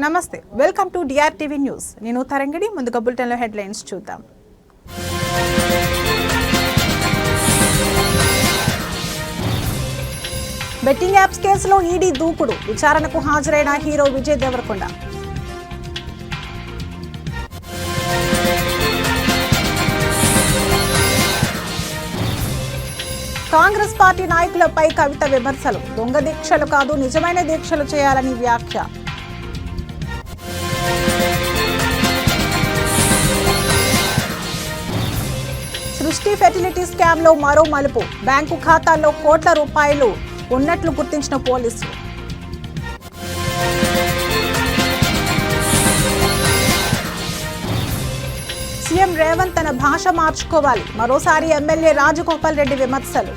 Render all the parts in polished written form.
నమస్తే, welcome to డిఆర్టీవీ news. నేను తరంగిడి. ముందుగా బులెటిన్లో హెడ్లైన్స్ చూద్దాం. బెట్టింగ్ యాప్స్ కేసులో ఈడీ దూకుడు. విచారణకు హాజరైన హీరో విజయ్ దేవరకొండ. కాంగ్రెస్ పార్టీ నాయకులపై కవిత విమర్శలు. దొంగ దీక్షలు కాదు, నిజమైన దీక్షలు చేయాలని వ్యాఖ్య. సృష్టి ఫెర్టిలిటీ స్కామ్ లో మరో మలుపు. బ్యాంకు ఖాతాల్లో కోట్ల రూపాయలు ఉన్నట్లు గుర్తించిన పోలీసులు. సీఎం రేవంత్ తన భాష మార్చుకోవాలి. మరోసారి ఎమ్మెల్యే రాజగోపాల్ రెడ్డి విమర్శలు.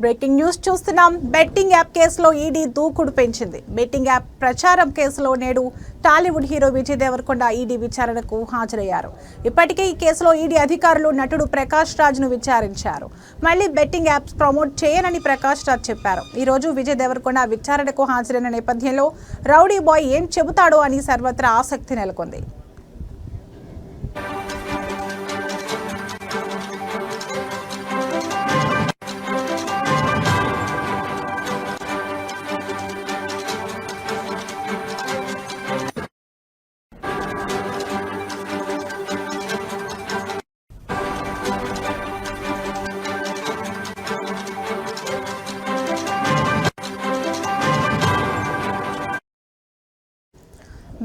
బ్రేకింగ్ న్యూస్ చూస్తున్నాం. బెట్టింగ్ యాప్ కేసులో ఈడీ దూకుడు పెంచింది. బెట్టింగ్ యాప్ ప్రచారం కేసులో నేడు టాలీవుడ్ హీరో విజయ్ దేవరకొండ ఈడీ విచారణకు హాజరయ్యారు. ఇప్పటికే ఈ కేసులో ఈడీ అధికారులు నటుడు ప్రకాష్ రాజ్ను విచారించారు. మళ్లీ బెట్టింగ్ యాప్స్ ప్రమోట్ చేయనని ప్రకాష్ రాజ్ చెప్పారు. ఈ రోజు విజయ్ దేవరకొండ విచారణకు హాజరైన నేపథ్యంలో రౌడీ బాయ్ ఏం చెబుతాడో అని సర్వత్రా ఆసక్తి నెలకొంది.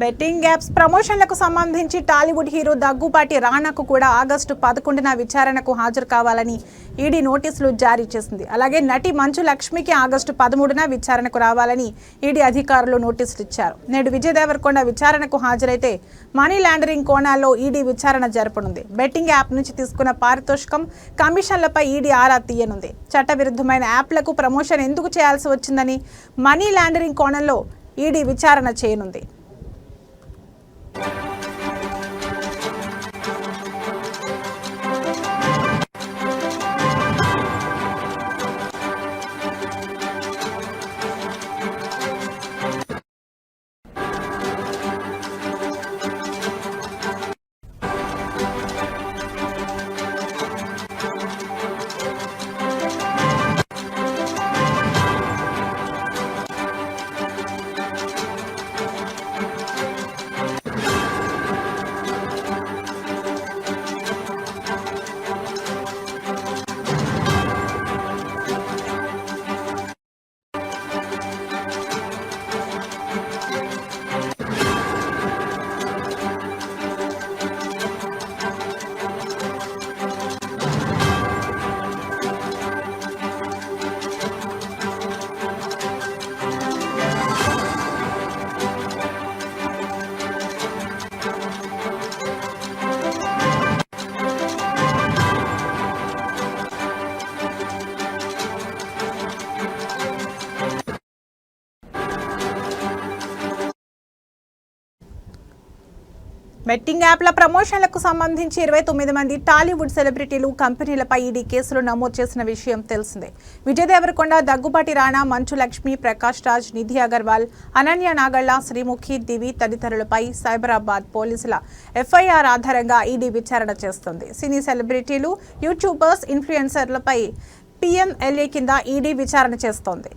బెట్టింగ్ యాప్స్ ప్రమోషన్లకు సంబంధించి టాలీవుడ్ హీరో దగ్గుబాటి రానాకు కూడా ఆగస్టు 11న విచారణకు హాజరు కావాలని ఈడీ నోటీసులు జారీ చేసింది. అలాగే నటి మంచు లక్ష్మికి ఆగస్టు 13న విచారణకు రావాలని ఈడీ అధికారులు నోటీసులు ఇచ్చారు. నేడు విజయ్ దేవరకొండ విచారణకు హాజరైతే మనీ లాండరింగ్ కోణాల్లో ఈడీ విచారణ జరపనుంది. బెట్టింగ్ యాప్ నుంచి తీసుకున్న పారితోషికం, కమిషన్లపై ఈడీ ఆరా తీయనుంది. చట్టవిరుద్ధమైన యాప్లకు ప్రమోషన్ ఎందుకు చేయాల్సి వచ్చిందని మనీ లాండరింగ్ కోణంలో ఈడీ విచారణ చేయనుంది. బెట్టింగ్ యాప్ల ప్రమోషన్లకు సంబంధించి 29 మంది టాలీవుడ్ సెలబ్రిటీలు, కంపెనీలపై ఈడీ కేసులు నమోదు చేసిన విషయం తెలిసిందే. విజయ్ దేవరకొండ, దగ్గుబాటి రానా, మంచు లక్ష్మి, ప్రకాష్ రాజ్, నిధి అగర్వాల్, అనన్య నాగళ్ళ, శ్రీముఖి, దివి తదితరులపై సైబరాబాద్ పోలీసుల ఎఫ్ఐఆర్ ఆధారంగా ఈడీ విచారణ చేస్తుంది. సినీ సెలబ్రిటీలు, యూట్యూబర్స్, ఇన్ఫ్లుయెన్సర్లపై PMLA కింద ఈడీ విచారణ చేస్తోంది.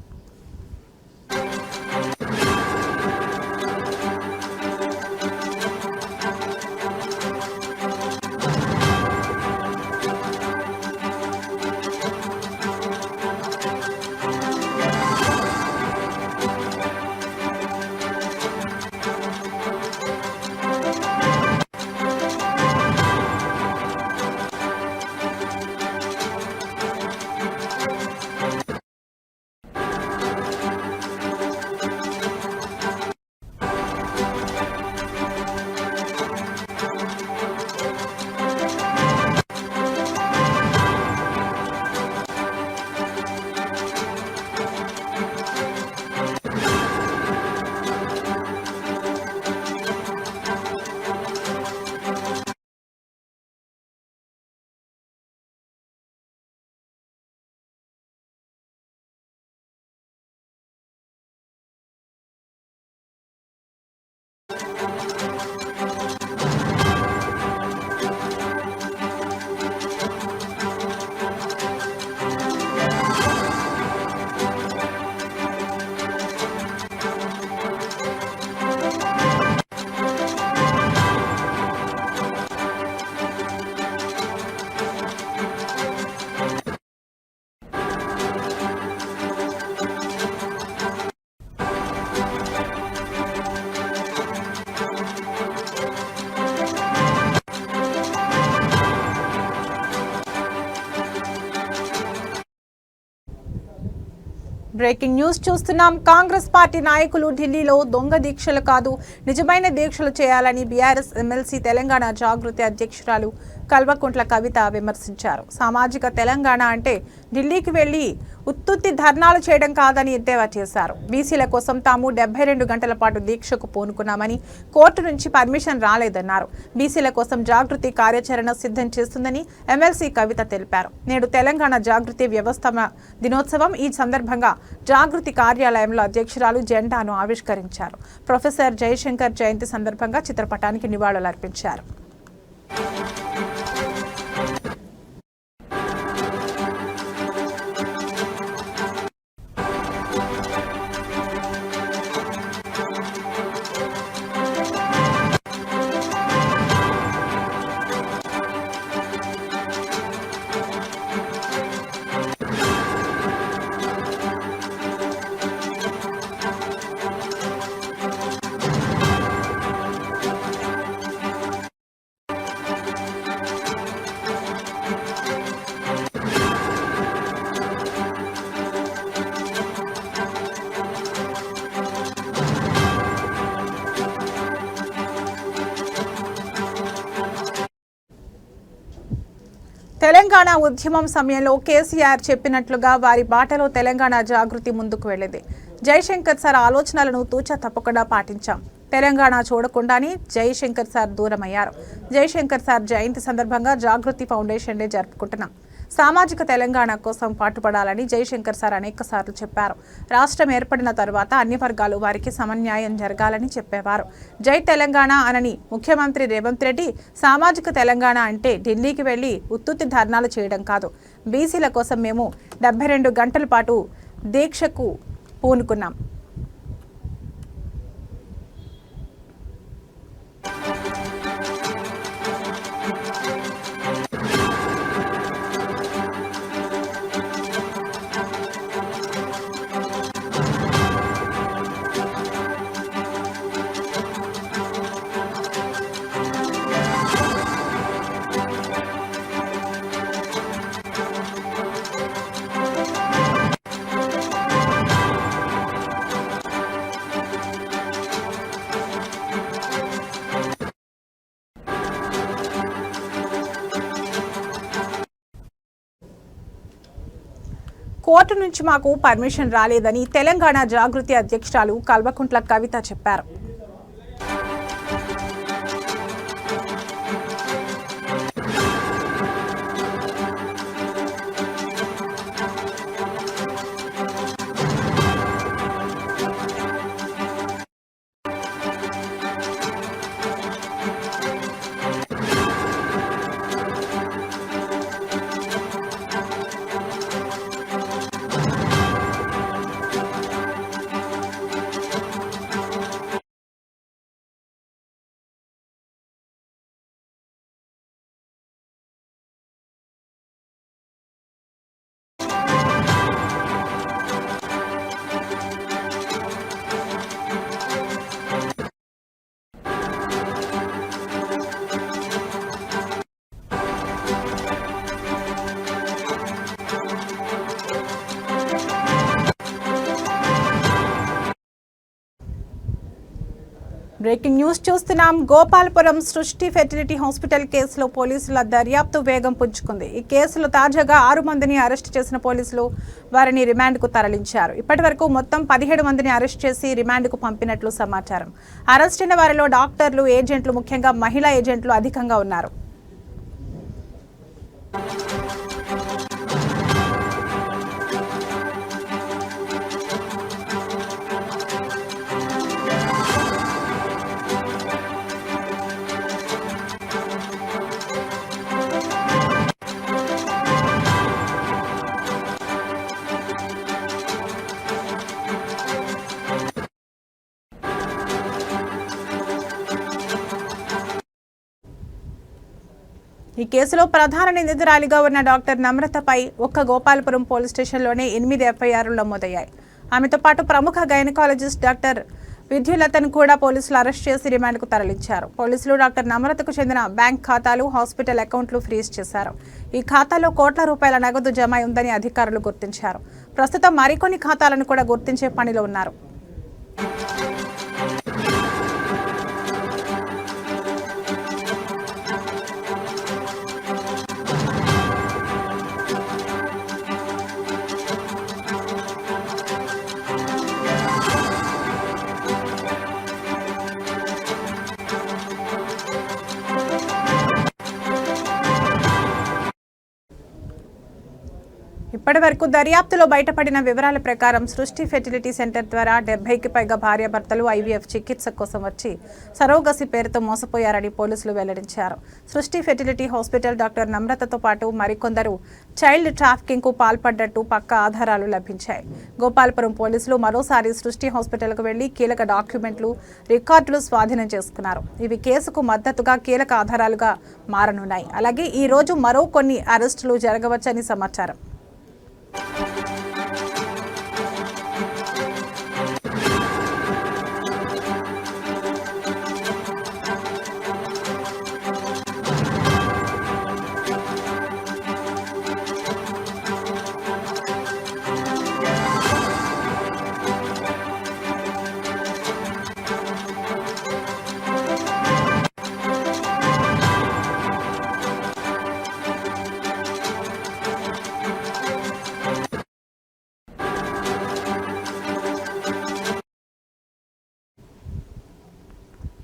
బ్రేకింగ్ న్యూస్ చూస్తున్నాం. కాంగ్రెస్ పార్టీ నాయకులు ఢిల్లీలో దొంగ దీక్షలు కాదు నిజమైన దీక్షలు చేయాలని బీఆర్ఎస్ ఎమ్మెల్సీ తెలంగాణ జాగృతి అధ్యక్షురాలు కల్వకుంట్ల కవిత విమర్శించారు. సామాజిక తెలంగాణ అంటే ఢిల్లీకి వెళ్లి ఉత్తుత్తి ధర్నాలు చేయడం కాదని ఎద్దేవా చేశారు. బీసీల కోసం తాము 72 గంటల పాటు దీక్షకు పూనుకున్నామని, కోర్టు నుంచి పర్మిషన్ రాలేదన్నారు. బీసీల కోసం జాగృతి కార్యాచరణ సిద్ధం చేస్తుందని ఎమ్మెల్సీ కవిత తెలిపారు. నేడు తెలంగాణ జాగృతి వ్యవస్థాపన దినోత్సవం. ఈ సందర్భంగా జాగృతి కార్యాలయంలో అధ్యక్షురాలు జెండాను ఆవిష్కరించారు. ప్రొఫెసర్ జయశంకర్ జయంతి సందర్భంగా చిత్రపటానికి నివాళులర్పించారు. తెలంగాణ ఉద్యమం సమయంలో కేసీఆర్ చెప్పినట్లుగా వారి బాటలో తెలంగాణ జాగృతి ముందుకు వెళ్ళింది. జయశంకర్ సార్ ఆలోచనలను తూచా తప్పకుండా పాటించాం. తెలంగాణ చూడకుండానే జయశంకర్ సార్ దూరమయ్యారు. జయశంకర్ సార్ జయంతి సందర్భంగా జాగృతి ఫౌండేషన్ డే జరుపుకుంటున్నాం. సామాజిక తెలంగాణ కోసం పాటుపడాలని జయశంకర్ సార్ అనేకసార్లు చెప్పారు. రాష్ట్రం ఏర్పడిన తర్వాత అన్ని వర్గాలు వారికి సమన్యాయం జరగాలని చెప్పేవారు. జై తెలంగాణ అనని ముఖ్యమంత్రి రేవంత్ రెడ్డి సామాజిక తెలంగాణ అంటే ఢిల్లీకి వెళ్లి ఉత్తుత్తి ధర్నాలు చేయడం కాదు. బీసీల కోసం మేము 72 గంటల పాటు దీక్షకు పూనుకున్నాం. కోర్టు నుంచి మాకు పర్మిషన్ రాలేదని తెలంగాణ జాగృతి అధ్యక్షురాలు కల్వకుంట్ల కవిత చెప్పారు. బ్రేకింగ్ న్యూస్ చూస్తున్నాం. గోపాలపురం సృష్టి ఫెర్టిలిటీ హాస్పిటల్ కేసులో పోలీసుల దర్యాప్తు వేగం పుంజుకుంది. ఈ కేసులో తాజాగా 6 మందిని అరెస్ట్ చేసిన పోలీసులు వారిని రిమాండ్కు తరలించారు. ఇప్పటి వరకు మొత్తం 17 మందిని అరెస్ట్ చేసి రిమాండ్కు పంపినట్లు సమాచారం. అరెస్ట్ అయిన వారిలో డాక్టర్లు, ఏజెంట్లు, ముఖ్యంగా మహిళా ఏజెంట్లు అధికంగా ఉన్నారు. ఈ కేసులో ప్రధాన నిందితురాలిగా ఉన్న డాక్టర్ నమ్రతపై ఒక్క గోపాలపురం పోలీస్ స్టేషన్లోనే 8 ఎఫ్ఐఆర్లు నమోదయ్యాయి. ఆమెతో పాటు ప్రముఖ గైనకాలజిస్ట్ డాక్టర్ విద్యులతను కూడా పోలీసులు అరెస్ట్ చేసి రిమాండ్కు తరలించారు. పోలీసులు డాక్టర్ నమ్రతకు చెందిన బ్యాంక్ ఖాతాలు, హాస్పిటల్ అకౌంట్లు ఫ్రీజ్ చేశారు. ఈ ఖాతాలో కోట్ల రూపాయల నగదు జమ ఉందని అధికారులు గుర్తించారు. ప్రస్తుతం మరికొన్ని ఖాతాలను కూడా గుర్తించే పనిలో ఉన్నారు. ఇప్పటి వరకు దర్యాప్తులో బయటపడిన వివరాల ప్రకారం సృష్టి ఫెర్టిలిటీ సెంటర్ ద్వారా 70కి పైగా భార్యాభర్తలు IVF చికిత్స కోసం వచ్చి సరోగసి పేరుతో మోసపోయారని పోలీసులు వెల్లడించారు. సృష్టి ఫెర్టిలిటీ హాస్పిటల్ డాక్టర్ నమ్రతతో పాటు మరికొందరు చైల్డ్ ట్రాఫికింగ్కు పాల్పడ్డట్టు పక్కా ఆధారాలు లభించాయి. గోపాలపురం పోలీసులు మరోసారి సృష్టి హాస్పిటల్కు వెళ్లి కీలక డాక్యుమెంట్లు, రికార్డులు స్వాధీనం చేసుకున్నారు. ఇవి కేసుకు మద్దతుగా కీలక ఆధారాలుగా మారనున్నాయి. అలాగే ఈ రోజు మరో కొన్ని అరెస్టులు జరగవచ్చని సమాచారం.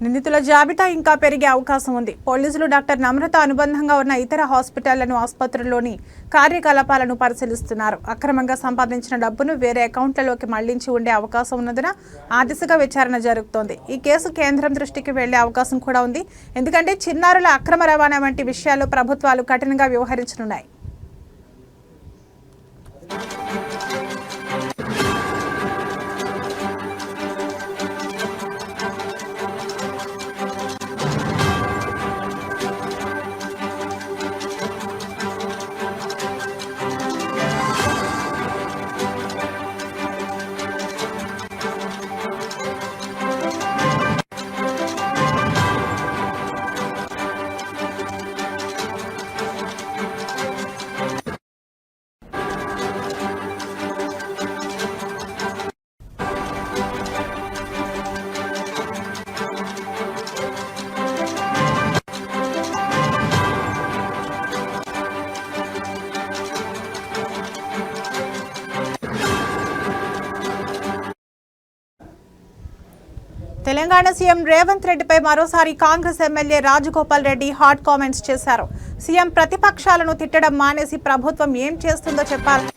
నిందితుల జాబితా ఇంకా పెరిగే అవకాశం ఉంది. పోలీసులు డాక్టర్ నమ్రత అనుబంధంగా ఉన్న ఇతర హాస్పిటళ్లను, ఆసుపత్రుల్లోని కార్యకలాపాలను పరిశీలిస్తున్నారు. అక్రమంగా సంపాదించిన డబ్బును వేరే అకౌంట్లలోకి మళ్లించి ఉండే అవకాశం ఉన్నందున ఆ దిశగా విచారణ జరుగుతోంది. ఈ కేసు కేంద్రం దృష్టికి వెళ్లే అవకాశం కూడా ఉంది. ఎందుకంటే చిన్నారుల అక్రమ రవాణా వంటి విషయాల్లో ప్రభుత్వాలు కఠినంగా వ్యవహరించనున్నాయి. తెలంగాణ సీఎం రేవంత్ రెడ్డిపై మరోసారి Congress MLA Rajagopal Reddy hot comments చేశారు. సీఎం ప్రతిపక్షాలను తిట్టడం మానేసి ప్రభుత్వం ఏం చేస్తుందో చెప్పాలి.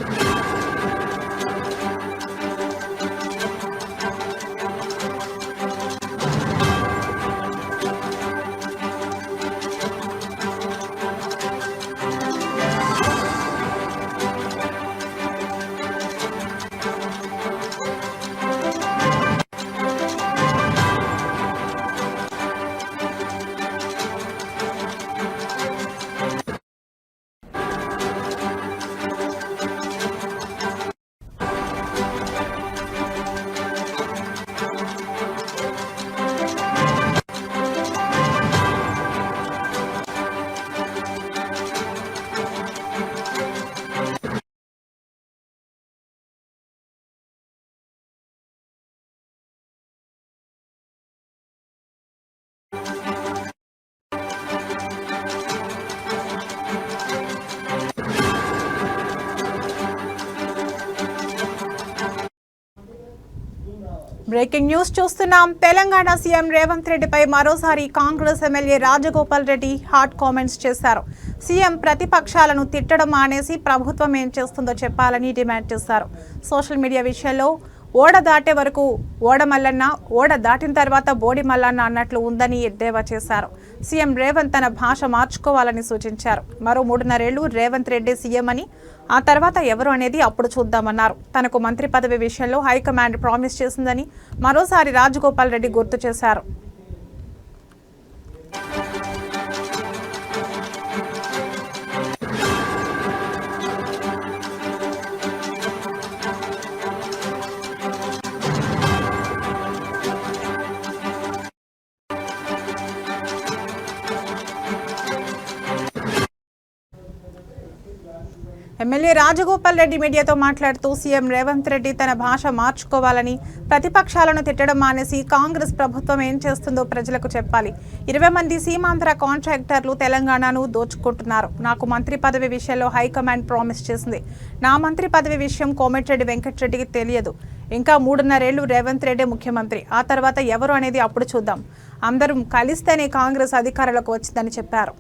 బ్రేకింగ్ న్యూస్ చూస్తున్నాం. తెలంగాణ సీఎం రేవంత్ రెడ్డిపై మరోసారి Congress MLA Rajagopal Reddy hot comments చేశారు. సీఎం ప్రతిపక్షాలను తిట్టడం మానేసి ప్రభుత్వం ఏం చేస్తుందో చెప్పాలని డిమాండ్ చేశారు. సోషల్ మీడియా విషయంలో ఓడ దాటే వరకు ఓడ మల్లన్న, ఓడ దాటిన తర్వాత బోడి మల్లన్న అన్నట్లు ఉందని ఎద్దేవా చేశారు. సీఎం రేవంత్ తన భాష మార్చుకోవాలని సూచించారు. మరో 3.5 ఏళ్లు రేవంత్ రెడ్డి సీఎం అని, ఆ తర్వాత ఎవరు అనేది అప్పుడు చూద్దామన్నారు. తనకు మంత్రి పదవి విషయంలో హైకమాండ్ ప్రామిస్ చేసిందని మరోసారి రాజగోపాల్ రెడ్డి గుర్తు చేశారు. ఎమ్మెల్యే రాజగోపాల్ రెడ్డి మీడియాతో మాట్లాడుతూ సీఎం రేవంత్ రెడ్డి తన భాష మార్చుకోవాలని, ప్రతిపక్షాలను తిట్టడం మానేసి కాంగ్రెస్ ప్రభుత్వం ఏం చేస్తుందో ప్రజలకు చెప్పాలి. 20 మంది సీమాంధ్ర కాంట్రాక్టర్లు తెలంగాణను దోచుకుంటున్నారు. నాకు మంత్రి పదవి విషయంలో హైకమాండ్ ప్రామిస్ చేసింది. నా మంత్రి పదవి విషయం కోమటిరెడ్డి వెంకటరెడ్డికి తెలియదు. ఇంకా 3.5 ఏళ్లు రేవంత్ రెడ్డి ముఖ్యమంత్రి. ఆ తర్వాత ఎవరు అనేది అప్పుడు చూద్దాం. అందరం కలిస్తేనే కాంగ్రెస్ అధికారంలోకి వచ్చిందని చెప్పారు.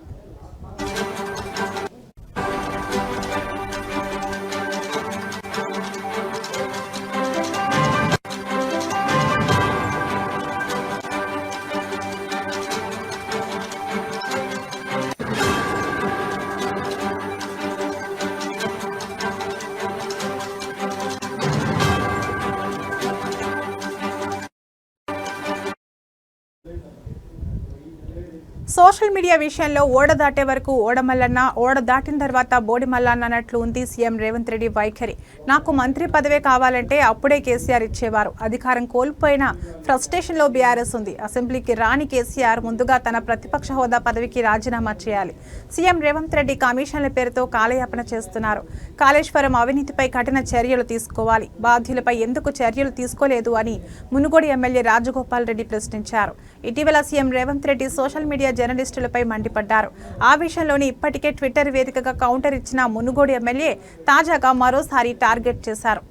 సోషల్ మీడియా విషయంలో ఓడ దాటే వరకు ఓడమల్లన్న, ఓడ దాటిన తర్వాత బోడి మల్లన్న అన్నట్లు ఉంది సీఎం రేవంత్ రెడ్డి వైఖరి. నాకు మంత్రి పదవే కావాలంటే అప్పుడే కేసీఆర్ ఇచ్చేవారు. అధికారం కోల్పోయిన ఫ్రస్ట్రేషన్లో బీఆర్ఎస్ ఉంది. అసెంబ్లీకి రాని కేసీఆర్ ముందుగా తన ప్రతిపక్ష హోదా పదవికి రాజీనామా చేయాలి. సీఎం రేవంత్ రెడ్డి కమిషన్ల పేరుతో కాలయాపన చేస్తున్నారు. కాళేశ్వరం అవినీతిపై కఠిన చర్యలు తీసుకోవాలి. బాధ్యులపై ఎందుకు చర్యలు తీసుకోలేదు అని మునుగోడు ఎమ్మెల్యే రాజగోపాల్ రెడ్డి ప్రశ్నించారు. ఇటీవల CM Revanth Reddy social media జర్నలిస్టులపై మండిపడ్డారు. ఆ విషయంలోనే ఇప్పటికే ట్విట్టర్ వేదికగా కౌంటర్ ఇచ్చిన మునుగోడు ఎమ్మెల్యే తాజాగా మరోసారి టార్గెట్ చేశారు.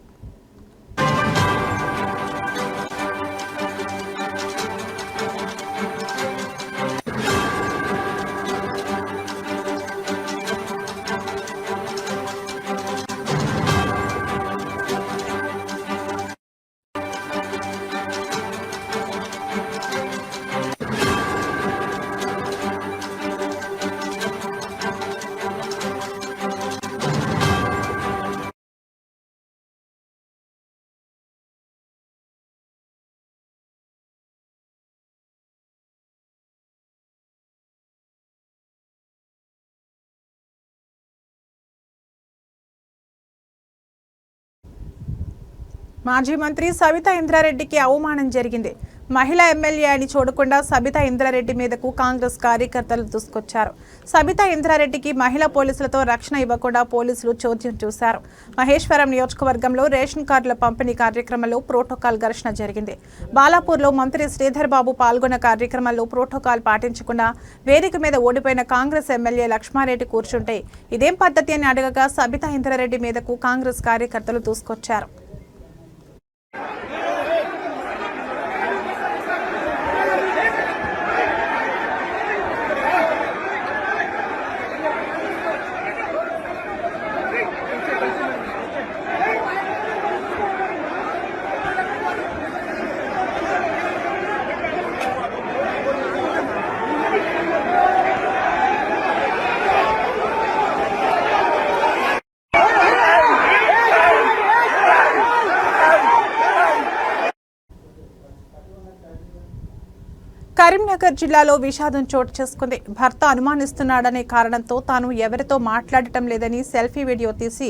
మాజీ మంత్రి సబితా ఇంద్రారెడ్డికి అవమానం జరిగింది. మహిళా ఎమ్మెల్యే అని చూడకుండా సబితా ఇంద్రారెడ్డి మీదకు కాంగ్రెస్ కార్యకర్తలు దూసుకొచ్చారు. సబితా ఇంద్రారెడ్డికి మహిళా పోలీసులతో రక్షణ ఇవ్వకుండా పోలీసులు చోద్యం చూశారు. మహేశ్వరం నియోజకవర్గంలో రేషన్ కార్డుల పంపిణీ కార్యక్రమంలో ప్రోటోకాల్ ఘర్షణ జరిగింది. బాలాపూర్లో మంత్రి శ్రీధర్ బాబు పాల్గొన్న కార్యక్రమంలో ప్రోటోకాల్ పాటించకుండా వేదిక మీద ఓడిపోయిన కాంగ్రెస్ ఎమ్మెల్యే లక్ష్మారెడ్డి కూర్చుంటే ఇదేం పద్ధతి అని అడగగా సబితా ఇంద్రారెడ్డి మీదకు కాంగ్రెస్ కార్యకర్తలు దూసుకొచ్చారు. కరీంనగర్ జిల్లాలో విషాదం చోటు చేసుకుంది. భర్త అనుమానిస్తున్నాడనే కారణంతో తాను ఎవరితో మాట్లాడటం లేదని సెల్ఫీ వీడియో తీసి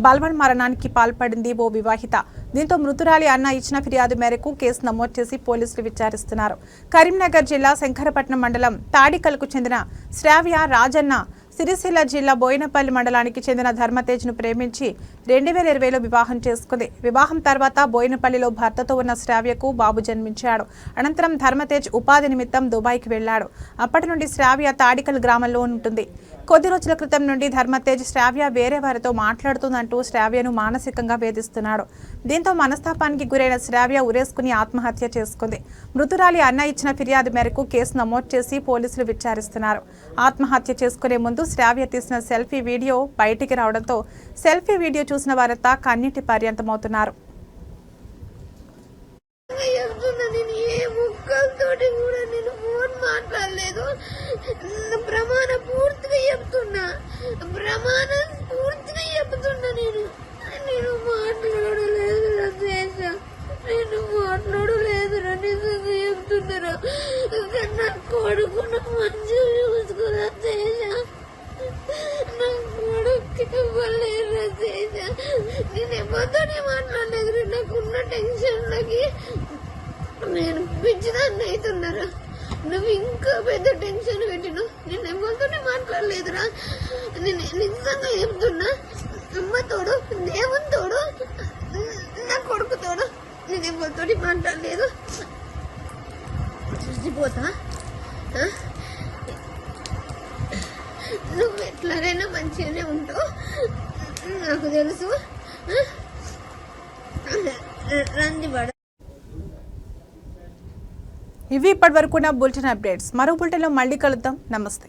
బల్వన్ మరణానికి పాల్పడింది ఓ వివాహిత. దీంతో మృతురాలి అన్న ఇచ్చిన ఫిర్యాదు మేరకు కేసు నమోదు చేసి పోలీసులు విచారిస్తున్నారు. కరీంనగర్ జిల్లా శంకరపట్నం మండలం తాడికల్కు చెందిన శ్రావ్య రాజన్న సిరిసిల్ల జిల్లా బోయినపల్లి మండలానికి చెందిన ధర్మతేజ్ను ప్రేమించి 2020లో వివాహం చేసుకుంది. వివాహం తర్వాత బోయినపల్లిలో భర్తతో ఉన్న శ్రావ్యకు బాబు జన్మించాడు. అనంతరం ధర్మతేజ్ ఉపాధి నిమిత్తం దుబాయ్కి వెళ్లాడు. అప్పటి నుండి శ్రావ్య తాడికల్ గ్రామంలో ఉంటుంది. కొద్ది రోజుల క్రితం నుండి ధర్మతేజ్ శ్రావ్య వేరే వారితో మాట్లాడుతుందంటూ శ్రావ్యను మానసికంగా వేధిస్తున్నాడు. దీంతో మనస్తాపానికి గురైన శ్రావ్య ఉరేసుకుని ఆత్మహత్య చేసుకుంది. మృతురాలి అన్న ఇచ్చిన ఫిర్యాదు మేరకు కేసు నమోదు చేసి పోలీసులు విచారిస్తున్నారు. ఆత్మహత్య చేసుకునే ముందు శ్రావ్య తీసిన సెల్ఫీ వీడియో బయటికి రావడంతో సెల్ఫీ వీడియో చూసిన వారంతా కన్నీటి పర్యంతమవుతున్నారు. కొడుకున్న మంచి చూసుకురా తేజ, నా కొడుకు ఇవ్వలేరు తేజ. నేను ఎవరితోనే మాట్లాడలేదు. నాకున్న టెన్షన్లకి నేను పిచ్చిదాన్ని అవుతున్నారా. నువ్వు ఇంకా పెద్ద టెన్షన్ పెట్టినావు. నేను ఎవరితోనే మాట్లాడలేదురా. నేను నిజంగా చెప్తున్నా. తోడు, దేవుని తోడు, నా కొడుకు తోడు. నేను ఎవరితోటి మాట్లాడలేదు. చూసిపోతా. నువ్వు ఎట్లనైనా మంచిగానే ఉంటావు, నాకు తెలుసు. రంజివాడ. ఇవి ఇప్పటి వరకు నా బులెటిన్ అప్డేట్స్. మరో బులెటిన్లో మళ్ళీ కలుద్దాం. నమస్తే.